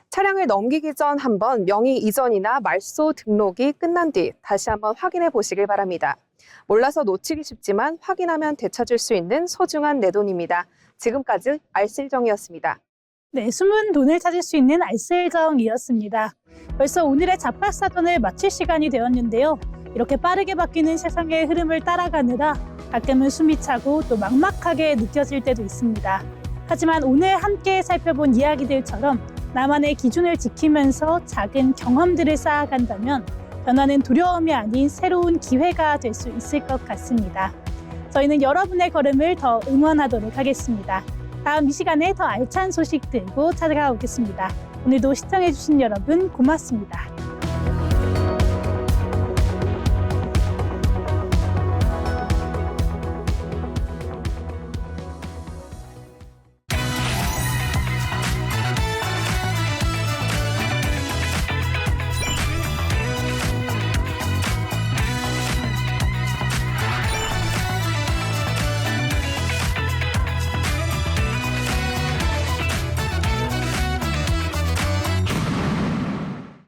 G: 차량을 넘기기 전 한번 명의 이전이나 말소 등록이 끝난 뒤 다시 한번 확인해 보시길 바랍니다. 몰라서 놓치기 쉽지만 확인하면 되찾을 수 있는 소중한 내 돈입니다. 지금까지 알쓸정이었습니다.
A: 네, 숨은 돈을 찾을 수 있는 알쓸정이었습니다. 벌써 오늘의 잡박사전을 마칠 시간이 되었는데요. 이렇게 빠르게 바뀌는 세상의 흐름을 따라가느라 가끔은 숨이 차고 또 막막하게 느껴질 때도 있습니다. 하지만 오늘 함께 살펴본 이야기들처럼 나만의 기준을 지키면서 작은 경험들을 쌓아간다면 변화는 두려움이 아닌 새로운 기회가 될 수 있을 것 같습니다. 저희는 여러분의 걸음을 더 응원하도록 하겠습니다. 다음 이 시간에 더 알찬 소식 들고 찾아가 오겠습니다. 오늘도 시청해주신 여러분 고맙습니다.